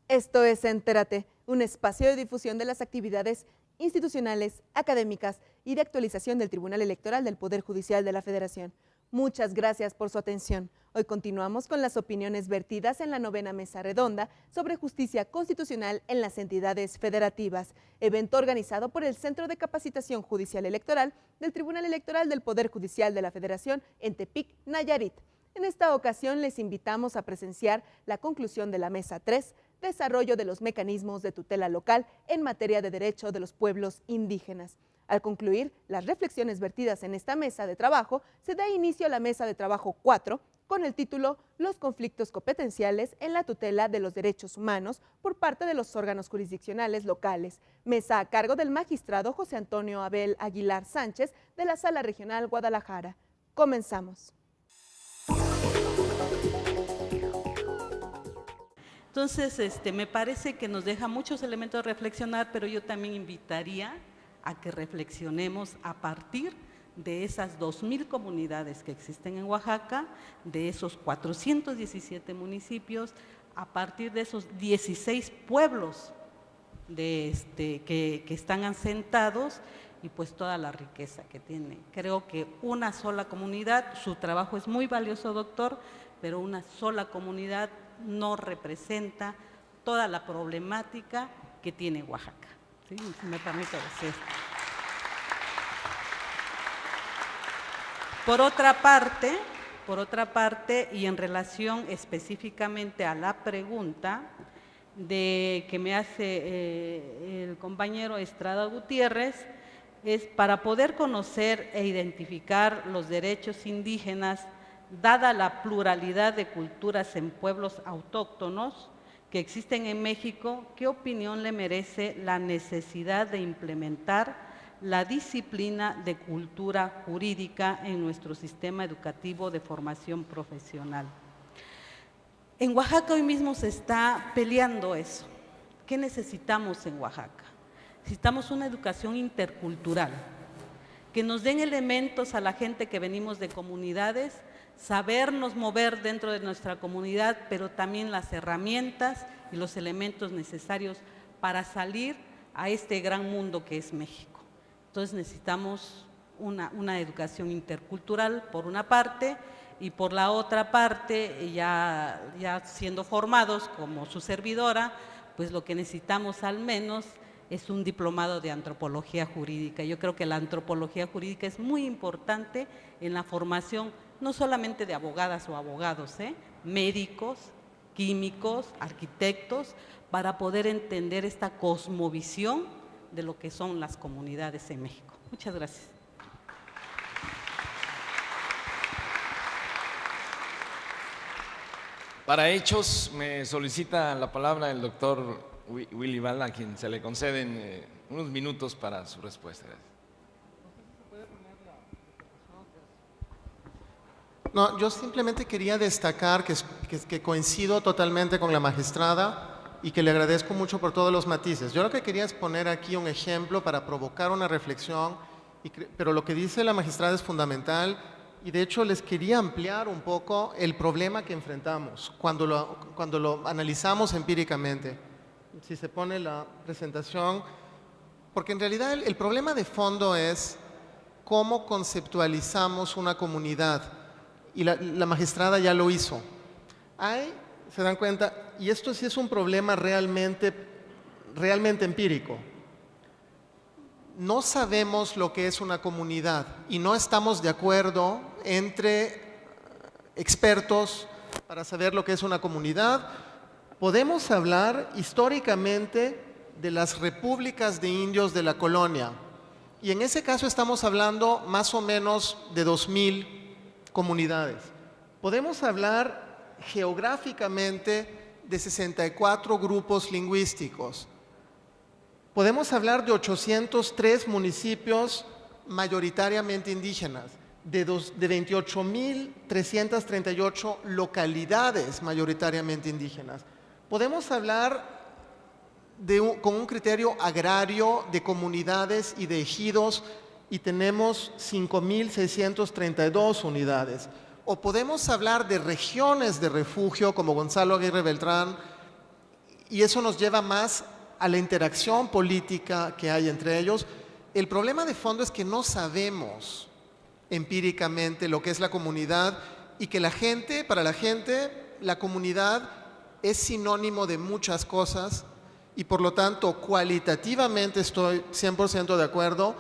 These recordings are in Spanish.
Esto es Entérate, un espacio de difusión de las actividades institucionales, académicas y de actualización del Tribunal Electoral del Poder Judicial de la Federación. Muchas gracias por su atención. Hoy continuamos con las opiniones vertidas en la 9ª Mesa Redonda sobre Justicia Constitucional en las entidades federativas, evento organizado por el Centro de Capacitación Judicial Electoral del Tribunal Electoral del Poder Judicial de la Federación en Tepic, Nayarit. En esta ocasión les invitamos a presenciar la conclusión de la Mesa 3, Desarrollo de los mecanismos de tutela local en materia de derecho de los pueblos indígenas. Al concluir las reflexiones vertidas en esta mesa de trabajo, se da inicio a la Mesa de Trabajo 4 con el título Los conflictos competenciales en la tutela de los derechos humanos por parte de los órganos jurisdiccionales locales. Mesa a cargo del magistrado José Antonio Abel Aguilar Sánchez de la Sala Regional Guadalajara. Comenzamos. Entonces, me parece que nos deja muchos elementos de reflexionar, pero yo también invitaría a que reflexionemos a partir de esas 2,000 comunidades que existen en Oaxaca, de esos 417 municipios, a partir de esos 16 pueblos que están asentados y pues toda la riqueza que tiene. Creo que una sola comunidad, su trabajo es muy valioso, doctor, pero una sola comunidad no representa toda la problemática que tiene Oaxaca. ¿Sí? Si me permite decir. Por otra parte, y en relación específicamente a la pregunta que me hace el compañero Estrada Gutiérrez, es para poder conocer e identificar los derechos indígenas, dada la pluralidad de culturas en pueblos autóctonos que existen en México, ¿qué opinión le merece la necesidad de implementar la disciplina de cultura jurídica en nuestro sistema educativo de formación profesional? En Oaxaca hoy mismo se está peleando eso. ¿Qué necesitamos en Oaxaca? Necesitamos una educación intercultural, que nos den elementos a la gente que venimos de comunidades, sabernos mover dentro de nuestra comunidad, pero también las herramientas y los elementos necesarios para salir a este gran mundo que es México. Entonces necesitamos una educación intercultural por una parte, y por la otra parte, ya siendo formados como su servidora, pues lo que necesitamos al menos es un diplomado de antropología jurídica. Yo creo que la antropología jurídica es muy importante en la formación no solamente de abogadas o abogados, médicos, químicos, arquitectos, para poder entender esta cosmovisión de lo que son las comunidades en México. Muchas gracias. Para hechos, me solicita la palabra el doctor Willy Val, a quien se le conceden unos minutos para su respuesta. No, yo simplemente quería destacar que coincido totalmente con la magistrada y que le agradezco mucho por todos los matices. Yo lo que quería es poner aquí un ejemplo para provocar una reflexión, pero lo que dice la magistrada es fundamental y de hecho les quería ampliar un poco el problema que enfrentamos cuando lo analizamos empíricamente. Si se pone la presentación, porque en realidad el problema de fondo es cómo conceptualizamos una comunidad. Y la magistrada ya lo hizo. Se dan cuenta, y esto sí es un problema realmente empírico. No sabemos lo que es una comunidad y no estamos de acuerdo entre expertos para saber lo que es una comunidad. Podemos hablar históricamente de las repúblicas de indios de la colonia y en ese caso estamos hablando más o menos de 2,000 comunidades. Podemos hablar geográficamente de 64 grupos lingüísticos. Podemos hablar de 803 municipios mayoritariamente indígenas, de 28.338 localidades mayoritariamente indígenas. Podemos hablar con un criterio agrario de comunidades y de ejidos y tenemos 5.632 unidades. O podemos hablar de regiones de refugio como Gonzalo Aguirre Beltrán y eso nos lleva más a la interacción política que hay entre ellos. El problema de fondo es que no sabemos empíricamente lo que es la comunidad y que para la gente, la comunidad es sinónimo de muchas cosas y por lo tanto cualitativamente estoy 100% de acuerdo,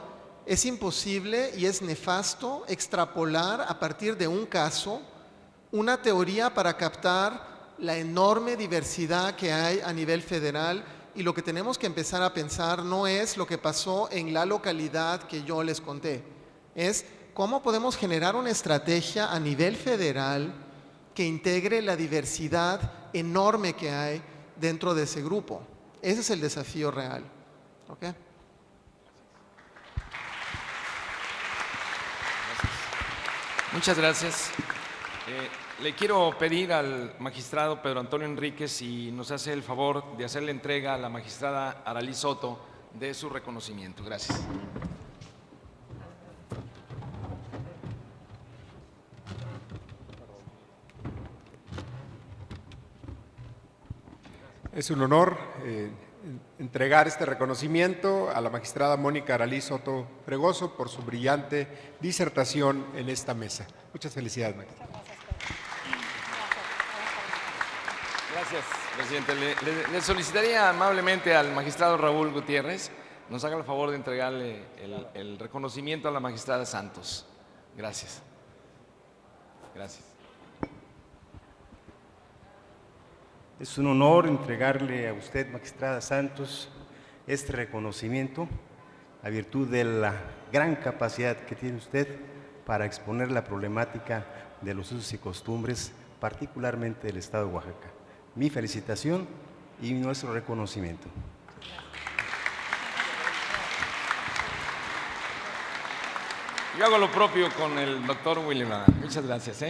es imposible y es nefasto extrapolar a partir de un caso una teoría para captar la enorme diversidad que hay a nivel federal y lo que tenemos que empezar a pensar no es lo que pasó en la localidad que yo les conté, es cómo podemos generar una estrategia a nivel federal que integre la diversidad enorme que hay dentro de ese grupo. Ese es el desafío real. ¿Okay? Muchas gracias. Le quiero pedir al magistrado Pedro Antonio Enríquez si nos hace el favor de hacerle entrega a la magistrada Aralí Soto de su reconocimiento. Gracias. Es un honor entregar este reconocimiento a la magistrada Mónica Aralí Soto Fregoso por su brillante disertación en esta mesa. Muchas felicidades, magistrada. Gracias, presidente. Le solicitaría amablemente al magistrado Raúl Gutiérrez nos haga el favor de entregarle el reconocimiento a la magistrada Santos. Gracias. Gracias. Es un honor entregarle a usted, magistrada Santos, este reconocimiento a virtud de la gran capacidad que tiene usted para exponer la problemática de los usos y costumbres, particularmente del Estado de Oaxaca. Mi felicitación y nuestro reconocimiento. Yo hago lo propio con el doctor William. Muchas gracias.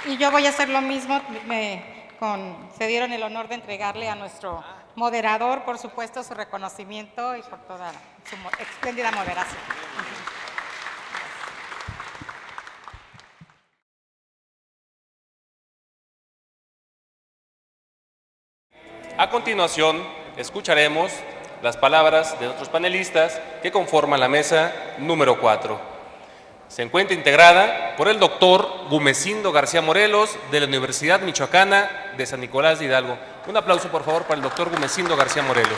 Y yo voy a hacer lo mismo, me concedieron el honor de entregarle a nuestro moderador, por supuesto, su reconocimiento y por toda su espléndida moderación. A continuación, escucharemos las palabras de nuestros panelistas que conforman la mesa número 4. Se encuentra integrada por el doctor Gumecindo García Morelos de la Universidad Michoacana de San Nicolás de Hidalgo. Un aplauso, por favor, para el doctor Gumecindo García Morelos.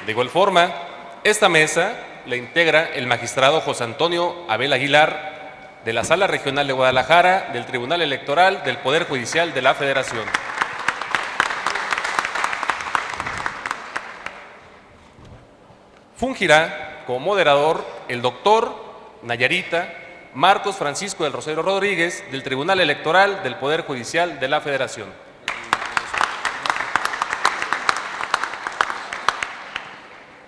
De igual forma, esta mesa la integra el magistrado José Antonio Abel Aguilar de la Sala Regional de Guadalajara del Tribunal Electoral del Poder Judicial de la Federación. Fungirá como moderador el doctor Nayarita Marcos Francisco del Rosario Rodríguez del Tribunal Electoral del Poder Judicial de la Federación.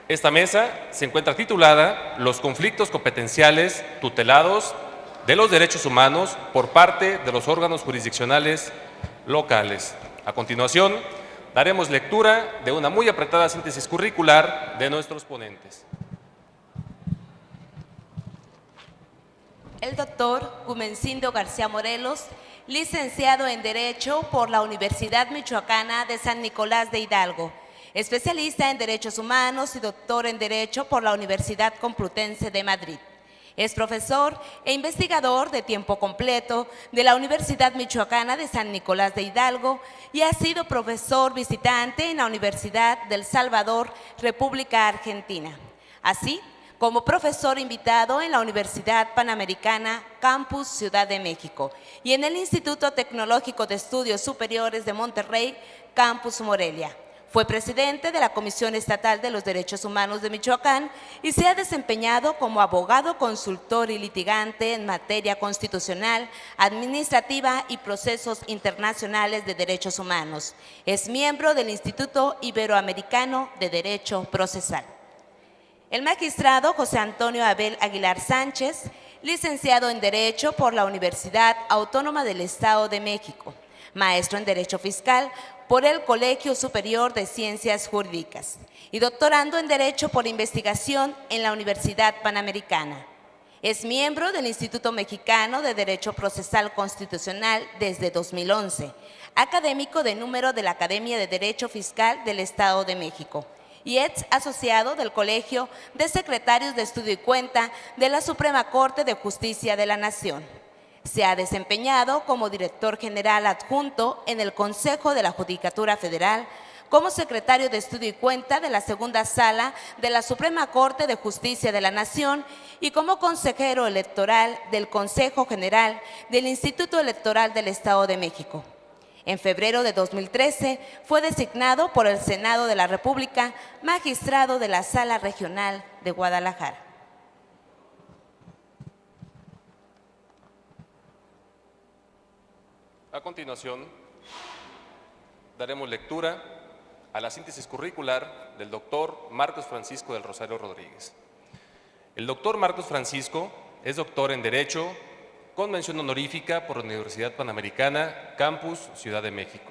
Esta mesa se encuentra titulada Los conflictos competenciales tutelados de los derechos humanos por parte de los órganos jurisdiccionales locales. A continuación, daremos lectura de una muy apretada síntesis curricular de nuestros ponentes. El doctor Gumecindo García Morelos, licenciado en Derecho por la Universidad Michoacana de San Nicolás de Hidalgo, especialista en Derechos Humanos y doctor en Derecho por la Universidad Complutense de Madrid. Es profesor e investigador de tiempo completo de la Universidad Michoacana de San Nicolás de Hidalgo y ha sido profesor visitante en la Universidad del Salvador, República Argentina, así como profesor invitado en la Universidad Panamericana, Campus Ciudad de México, y en el Instituto Tecnológico de Estudios Superiores de Monterrey, Campus Morelia. Fue presidente de la Comisión Estatal de los Derechos Humanos de Michoacán y se ha desempeñado como abogado, consultor y litigante en materia constitucional, administrativa y procesos internacionales de derechos humanos. Es miembro del Instituto Iberoamericano de Derecho Procesal. El magistrado José Antonio Abel Aguilar Sánchez, licenciado en Derecho por la Universidad Autónoma del Estado de México, maestro en Derecho Fiscal por el Colegio Superior de Ciencias Jurídicas y doctorando en Derecho por Investigación en la Universidad Panamericana. Es miembro del Instituto Mexicano de Derecho Procesal Constitucional desde 2011, académico de número de la Academia de Derecho Fiscal del Estado de México y ex asociado del Colegio de Secretarios de Estudio y Cuenta de la Suprema Corte de Justicia de la Nación. Se ha desempeñado como director general adjunto en el Consejo de la Judicatura Federal, como secretario de Estudio y Cuenta de la Segunda Sala de la Suprema Corte de Justicia de la Nación y como consejero electoral del Consejo General del Instituto Electoral del Estado de México. En febrero de 2013 fue designado por el Senado de la República magistrado de la Sala Regional de Guadalajara. A continuación, daremos lectura a la síntesis curricular del doctor Marcos Francisco del Rosario Rodríguez. El doctor Marcos Francisco es doctor en Derecho con mención honorífica por la Universidad Panamericana, Campus Ciudad de México.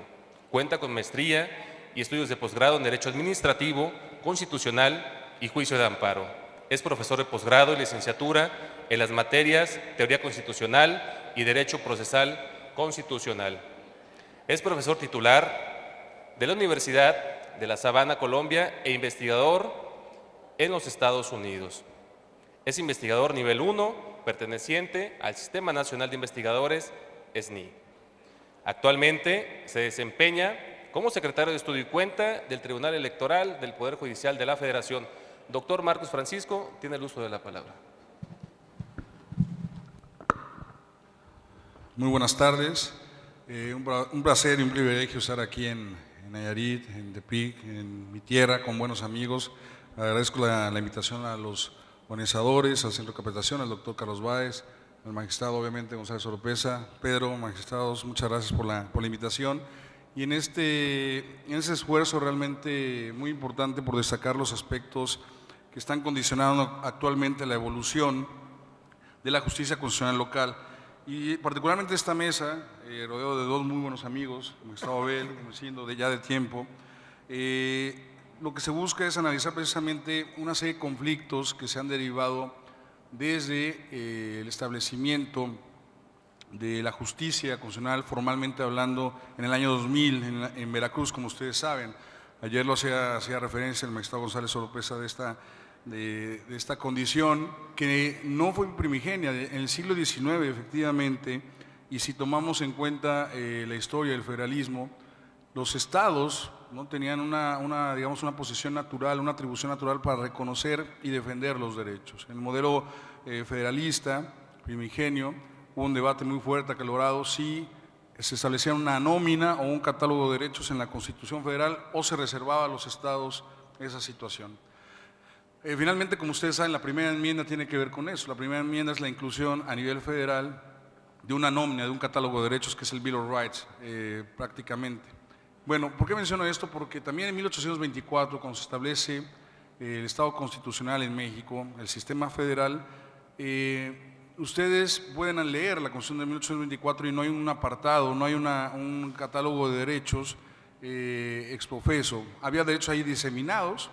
Cuenta con maestría y estudios de posgrado en Derecho Administrativo, Constitucional y Juicio de Amparo. Es profesor de posgrado y licenciatura en las materias Teoría Constitucional y Derecho Procesal Constitucional. Es profesor titular de la Universidad de La Sabana, Colombia, e investigador en los Estados Unidos. Es investigador nivel 1, perteneciente al Sistema Nacional de Investigadores, SNI. Actualmente se desempeña como secretario de Estudio y Cuenta del Tribunal Electoral del Poder Judicial de la Federación. Doctor Marcos Francisco, tiene el uso de la palabra. Muy buenas tardes, un placer y un privilegio estar aquí en Nayarit, en Tepic, en mi tierra, con buenos amigos. Agradezco la invitación a los organizadores, al Centro de Capacitación, al doctor Carlos Báez, al magistrado obviamente González Oropesa, Pedro, magistrados, muchas gracias por la invitación. Y en ese esfuerzo realmente muy importante por destacar los aspectos que están condicionando actualmente la evolución de la justicia constitucional local. Y particularmente esta mesa, rodeado de dos muy buenos amigos, el magistrado Abel, conociendo ya de tiempo, lo que se busca es analizar precisamente una serie de conflictos que se han derivado desde el establecimiento de la justicia constitucional, formalmente hablando, en el año 2000 en Veracruz, como ustedes saben. Ayer lo hacía referencia el magistrado González Oropesa de esta condición que no fue primigenia en el siglo XIX, efectivamente, y si tomamos en cuenta la historia del federalismo, los estados no tenían digamos, una posición natural, una atribución natural para reconocer y defender los derechos. En el modelo federalista, primigenio, hubo un debate muy fuerte, acalorado, si se establecía una nómina o un catálogo de derechos en la Constitución Federal o se reservaba a los estados esa situación. Finalmente, como ustedes saben, la primera enmienda tiene que ver con eso. La primera enmienda es la inclusión a nivel federal de una nómina, de un catálogo de derechos que es el Bill of Rights, prácticamente. Bueno, ¿por qué menciono esto? Porque también en 1824, cuando se establece el Estado constitucional en México, el sistema federal, ustedes pueden leer la Constitución de 1824 y no hay un apartado, no hay un catálogo de derechos exprofeso. Había derechos ahí diseminados,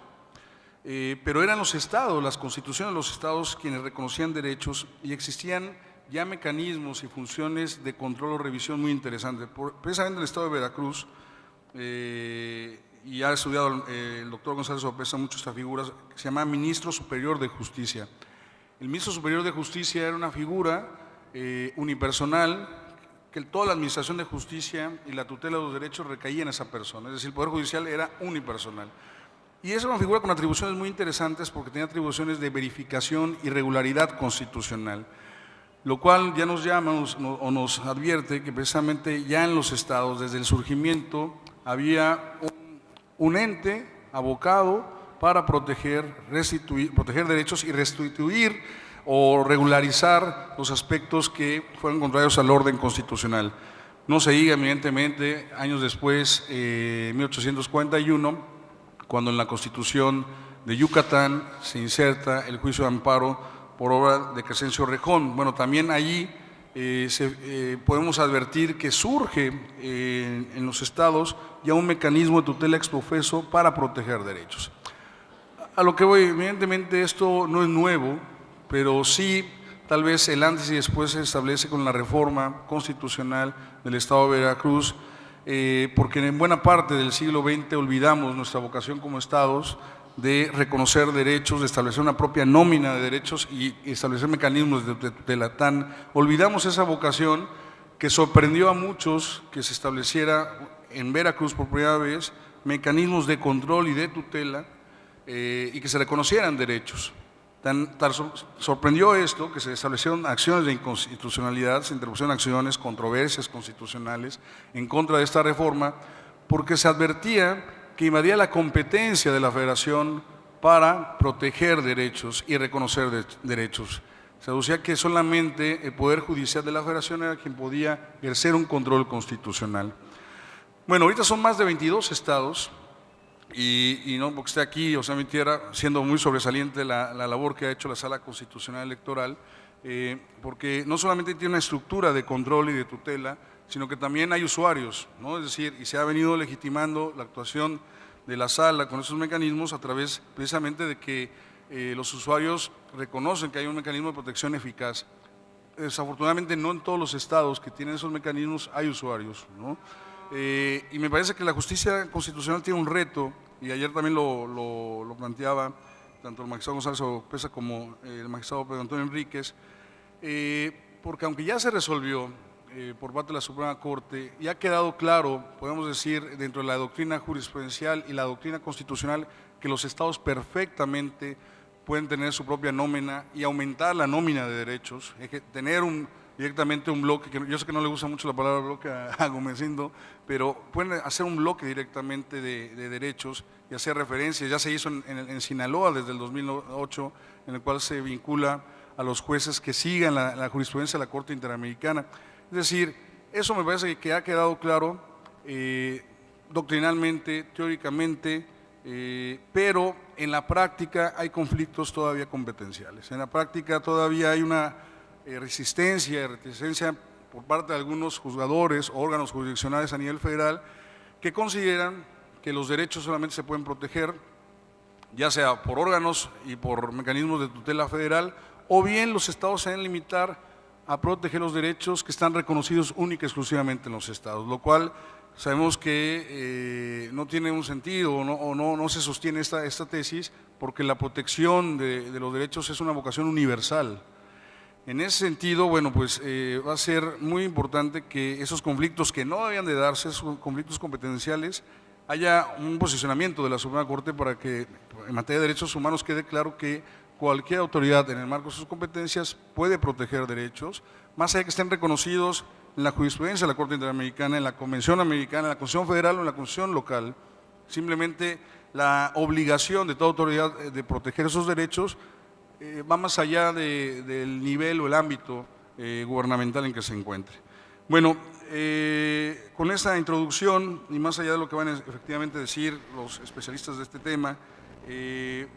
pero eran los estados, las constituciones de los estados quienes reconocían derechos y existían ya mecanismos y funciones de control o revisión muy interesantes. Precisamente en el estado de Veracruz, y ha estudiado el doctor González Oropesa mucho esta figura, que se llama Ministro Superior de Justicia. El Ministro Superior de Justicia era una figura unipersonal que toda la administración de justicia y la tutela de los derechos recaía en esa persona, es decir, el Poder Judicial era unipersonal. Y esa es una figura con atribuciones muy interesantes porque tenía atribuciones de verificación y regularidad constitucional, lo cual ya nos llama o nos advierte que precisamente ya en los estados, desde el surgimiento, había un ente abocado para proteger derechos y restituir o regularizar los aspectos que fueron contrarios al orden constitucional. No se diga, evidentemente, años después, 1841, cuando en la Constitución de Yucatán se inserta el juicio de amparo por obra de Crescencio Rejón. Bueno, también allí podemos advertir que surge en los estados ya un mecanismo de tutela ex profeso para proteger derechos. A lo que voy, evidentemente esto no es nuevo, pero sí tal vez el antes y después se establece con la reforma constitucional del Estado de Veracruz, porque en buena parte del siglo XX olvidamos nuestra vocación como estados de reconocer derechos, de establecer una propia nómina de derechos y establecer mecanismos de tutela. Olvidamos esa vocación que sorprendió a muchos que se estableciera en Veracruz por primera vez mecanismos de control y de tutela y que se reconocieran derechos. Tan sorprendió esto que se establecieron acciones de inconstitucionalidad, se interpusieron acciones, controversias constitucionales en contra de esta reforma, porque se advertía que invadía la competencia de la Federación para proteger derechos y reconocer derechos. Se aducía que solamente el Poder Judicial de la Federación era quien podía ejercer un control constitucional. Bueno, ahorita son más de 22 estados. Y no porque esté aquí, o sea, mi tierra, siendo muy sobresaliente la labor que ha hecho la Sala Constitucional Electoral, porque no solamente tiene una estructura de control y de tutela, sino que también hay usuarios, ¿no? Es decir, y se ha venido legitimando la actuación de la Sala con esos mecanismos a través precisamente de que los usuarios reconocen que hay un mecanismo de protección eficaz. Desafortunadamente no en todos los estados que tienen esos mecanismos hay usuarios, ¿no? Y me parece que la justicia constitucional tiene un reto, y ayer también lo planteaba tanto el magistrado González Oropesa como el magistrado Pedro Antonio Enríquez, porque aunque ya se resolvió por parte de la Suprema Corte y ha quedado claro, podemos decir, dentro de la doctrina jurisprudencial y la doctrina constitucional, que los estados perfectamente pueden tener su propia nómina y aumentar la nómina de derechos, tener directamente un bloque, que yo sé que no le gusta mucho la palabra bloque a Gomesindo, pero pueden hacer un bloque directamente de derechos y hacer referencias. Ya se hizo en Sinaloa desde el 2008, en el cual se vincula a los jueces que sigan la jurisprudencia de la Corte Interamericana. Es decir, eso me parece que ha quedado claro doctrinalmente, teóricamente, pero en la práctica hay conflictos todavía competenciales. En la práctica todavía hay una resistencia y reticencia por parte de algunos juzgadores o órganos jurisdiccionales a nivel federal que consideran que los derechos solamente se pueden proteger ya sea por órganos y por mecanismos de tutela federal, o bien los estados se deben limitar a proteger los derechos que están reconocidos única y exclusivamente en los estados, lo cual sabemos que no tiene un sentido o no se sostiene esta tesis, porque la protección de los derechos es una vocación universal. En ese sentido, bueno, pues va a ser muy importante que esos conflictos que no debían de darse, esos conflictos competenciales, haya un posicionamiento de la Suprema Corte para que en materia de derechos humanos quede claro que cualquier autoridad en el marco de sus competencias puede proteger derechos, más allá de que estén reconocidos en la jurisprudencia de la Corte Interamericana, en la Convención Americana, en la Constitución Federal o en la Constitución local. Simplemente la obligación de toda autoridad de proteger esos derechos va más allá del nivel o el ámbito gubernamental en que se encuentre. Bueno, con esta introducción y más allá de lo que van a efectivamente decir los especialistas de este tema,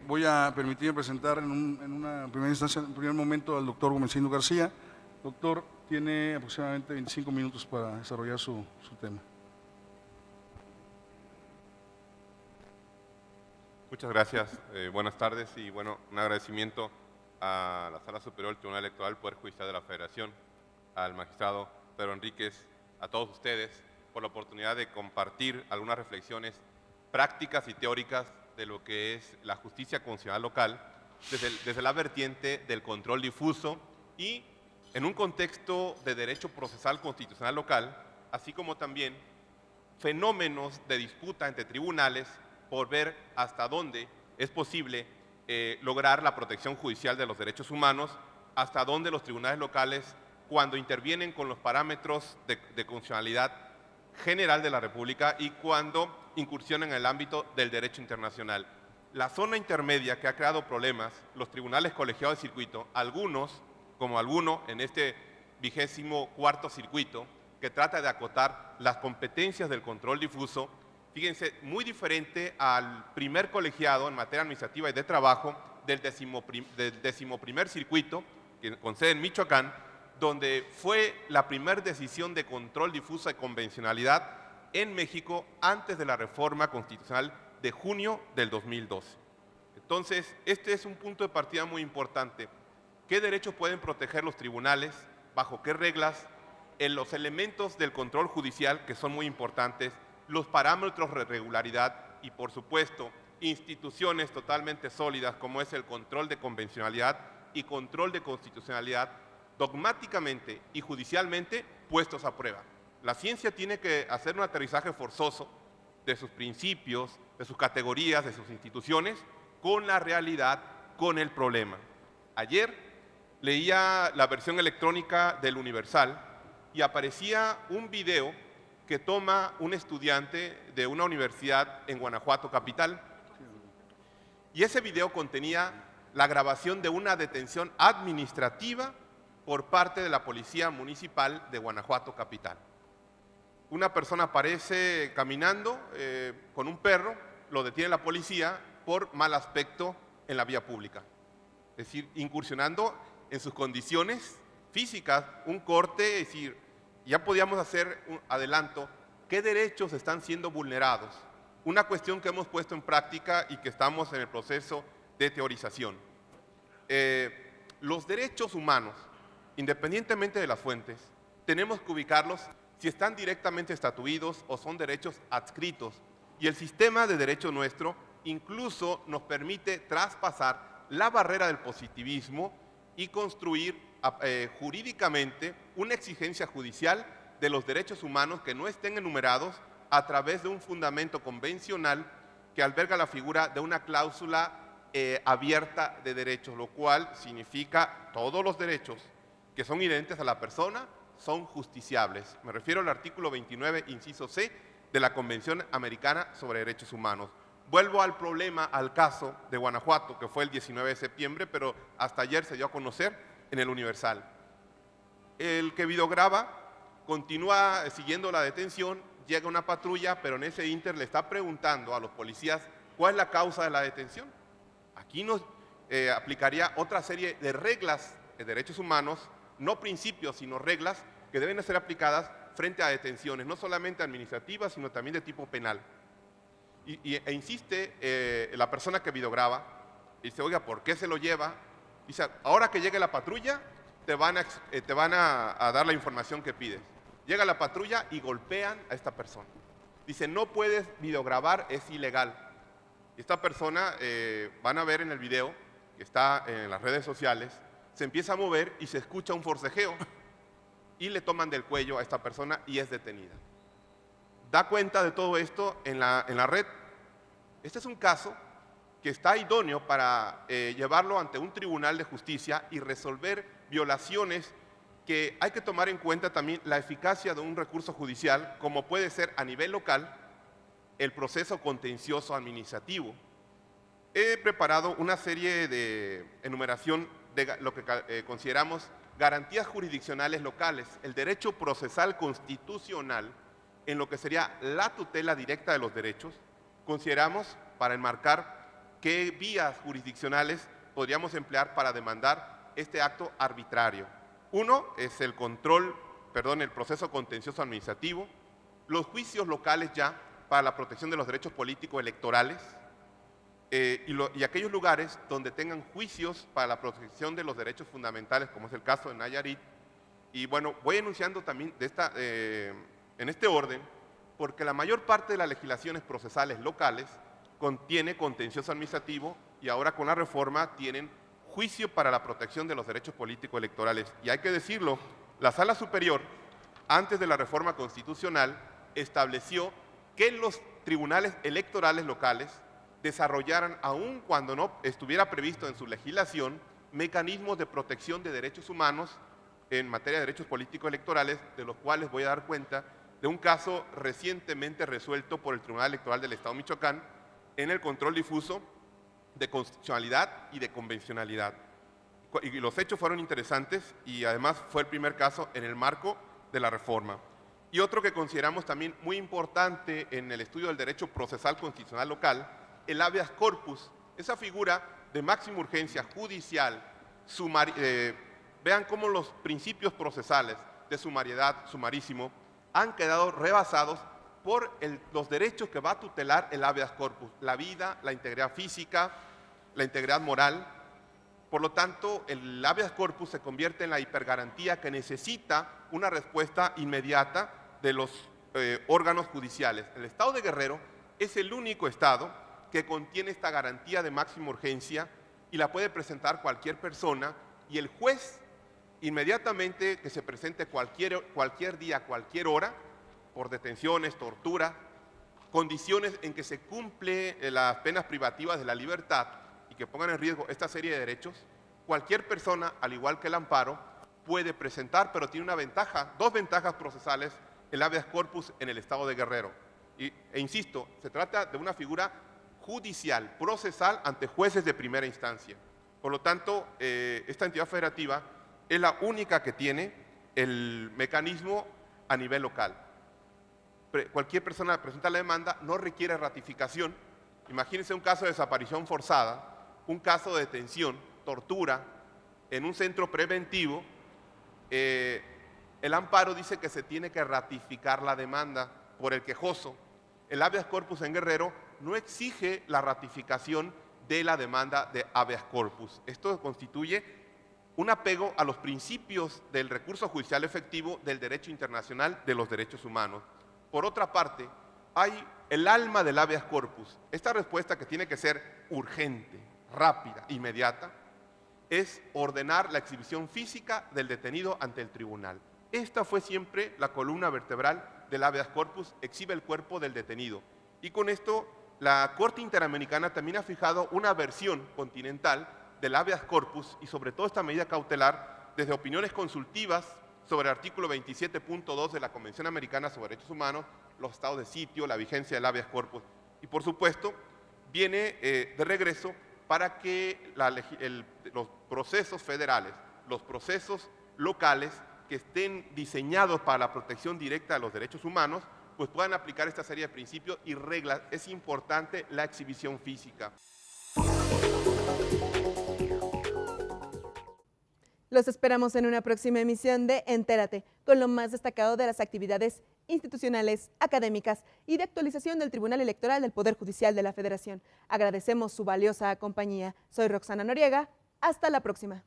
voy a permitirme presentar en una primera instancia, en un primer momento, al doctor Gomesindo García. Doctor, tiene aproximadamente 25 minutos para desarrollar su tema. Muchas gracias, buenas tardes y bueno, un agradecimiento a la Sala Superior del Tribunal Electoral, Poder Judicial de la Federación, al magistrado Pedro Enríquez, a todos ustedes por la oportunidad de compartir algunas reflexiones prácticas y teóricas de lo que es la justicia constitucional local desde la vertiente del control difuso y en un contexto de derecho procesal constitucional local, así como también fenómenos de disputa entre tribunales por ver hasta dónde es posible lograr la protección judicial de los derechos humanos, hasta dónde los tribunales locales, cuando intervienen con los parámetros de constitucionalidad general de la República y cuando incursionan en el ámbito del derecho internacional. La zona intermedia que ha creado problemas, los tribunales colegiados de circuito, algunos, como alguno en este 24º circuito, que trata de acotar las competencias del control difuso, fíjense, muy diferente al primer colegiado en materia administrativa y de trabajo del 11º circuito, con sede en Michoacán, donde fue la primera decisión de control difuso y convencionalidad en México antes de la reforma constitucional de junio del 2012. Entonces, este es un punto de partida muy importante. ¿Qué derechos pueden proteger los tribunales? ¿Bajo qué reglas? En los elementos del control judicial, que son muy importantes, los parámetros de regularidad y, por supuesto, instituciones totalmente sólidas como es el control de convencionalidad y control de constitucionalidad, dogmáticamente y judicialmente puestos a prueba. La ciencia tiene que hacer un aterrizaje forzoso de sus principios, de sus categorías, de sus instituciones, con la realidad, con el problema. Ayer leía la versión electrónica del Universal y aparecía un video que toma un estudiante de una universidad en Guanajuato capital. Y ese video contenía la grabación de una detención administrativa por parte de la Policía Municipal de Guanajuato capital. Una persona aparece caminando con un perro, lo detiene la policía por mal aspecto en la vía pública. Es decir, incursionando en sus condiciones físicas, un corte, es decir, ya podíamos hacer un adelanto, ¿qué derechos están siendo vulnerados? Una cuestión que hemos puesto en práctica y que estamos en el proceso de teorización. Los derechos humanos, independientemente de las fuentes, tenemos que ubicarlos si están directamente estatuidos o son derechos adscritos. Y el sistema de derecho nuestro incluso nos permite traspasar la barrera del positivismo y construir jurídicamente una exigencia judicial de los derechos humanos que no estén enumerados a través de un fundamento convencional que alberga la figura de una cláusula abierta de derechos, lo cual significa todos los derechos que son inherentes a la persona son justiciables. Me refiero al artículo 29, inciso C, de la Convención Americana sobre Derechos Humanos. Vuelvo al problema, al caso de Guanajuato, que fue el 19 de septiembre, pero hasta ayer se dio a conocer en el Universal. El que videograba continúa siguiendo la detención, llega una patrulla, pero en ese ínter le está preguntando a los policías cuál es la causa de la detención. Aquí nos aplicaría otra serie de reglas de derechos humanos, no principios, sino reglas que deben de ser aplicadas frente a detenciones, no solamente administrativas, sino también de tipo penal. E insiste la persona que videograba, dice, oiga, ¿por qué se lo lleva? Dice, ahora que llegue la patrulla, te van a dar la información que pides. Llega la patrulla y golpean a esta persona. Dice, no puedes videograbar, es ilegal. Esta persona, van a ver en el video, que está en las redes sociales, se empieza a mover y se escucha un forcejeo y le toman del cuello a esta persona y es detenida. Da cuenta de todo esto en la red. Este es un caso que está idóneo para llevarlo ante un tribunal de justicia y resolver violaciones que hay que tomar en cuenta también la eficacia de un recurso judicial, como puede ser a nivel local el proceso contencioso administrativo. He preparado una serie de enumeración de lo que consideramos garantías jurisdiccionales locales, el derecho procesal constitucional, en lo que sería la tutela directa de los derechos. Consideramos, para enmarcar, qué vías jurisdiccionales podríamos emplear para demandar este acto arbitrario. Uno es el proceso contencioso administrativo, los juicios locales ya para la protección de los derechos políticos electorales y aquellos lugares donde tengan juicios para la protección de los derechos fundamentales, como es el caso de Nayarit. Y bueno, voy enunciando también en este orden, porque la mayor parte de las legislaciones procesales locales contiene contencioso administrativo y ahora con la reforma tienen juicio para la protección de los derechos políticos electorales. Y hay que decirlo, la Sala Superior, antes de la reforma constitucional, estableció que los tribunales electorales locales desarrollaran, aun cuando no estuviera previsto en su legislación, mecanismos de protección de derechos humanos en materia de derechos políticos electorales, de los cuales voy a dar cuenta de un caso recientemente resuelto por el Tribunal Electoral del Estado de Michoacán en el control difuso de constitucionalidad y de convencionalidad. Y los hechos fueron interesantes y además fue el primer caso en el marco de la reforma. Y otro que consideramos también muy importante en el estudio del derecho procesal constitucional local, el habeas corpus, esa figura de máxima urgencia judicial, vean cómo los principios procesales de sumariedad, sumarísimo, han quedado rebasados por los derechos que va a tutelar el habeas corpus, la vida, la integridad física, la integridad moral. Por lo tanto, el habeas corpus se convierte en la hipergarantía que necesita una respuesta inmediata de los órganos judiciales. El Estado de Guerrero es el único estado que contiene esta garantía de máxima urgencia y la puede presentar cualquier persona y el juez inmediatamente que se presente cualquier día, cualquier hora, por detenciones, tortura, condiciones en que se cumple las penas privativas de la libertad y que pongan en riesgo esta serie de derechos, cualquier persona, al igual que el amparo, puede presentar, pero tiene una ventaja, dos ventajas procesales, el habeas corpus en el Estado de Guerrero. E insisto, se trata de una figura judicial, procesal ante jueces de primera instancia. Por lo tanto, esta entidad federativa es la única que tiene el mecanismo a nivel local. Cualquier persona presenta la demanda, no requiere ratificación. Imagínense un caso de desaparición forzada, un caso de detención, tortura, en un centro preventivo. El amparo dice que se tiene que ratificar la demanda por el quejoso. El habeas corpus en Guerrero no exige la ratificación de la demanda de habeas corpus. Esto constituye un apego a los principios del recurso judicial efectivo, del derecho internacional, de los derechos humanos. Por otra parte, hay el alma del habeas corpus. Esta respuesta, que tiene que ser urgente, rápida, inmediata, es ordenar la exhibición física del detenido ante el tribunal. Esta fue siempre la columna vertebral del habeas corpus, exhibe el cuerpo del detenido. Y con esto, la Corte Interamericana también ha fijado una versión continental del habeas corpus y sobre todo esta medida cautelar desde opiniones consultivas sobre el artículo 27.2 de la Convención Americana sobre Derechos Humanos, los estados de sitio, la vigencia del habeas corpus. Y por supuesto, viene de regreso para que los procesos federales, los procesos locales que estén diseñados para la protección directa de los derechos humanos, pues puedan aplicar esta serie de principios y reglas. Es importante la exhibición física. Los esperamos en una próxima emisión de Entérate, con lo más destacado de las actividades institucionales, académicas y de actualización del Tribunal Electoral del Poder Judicial de la Federación. Agradecemos su valiosa compañía. Soy Roxana Noriega. Hasta la próxima.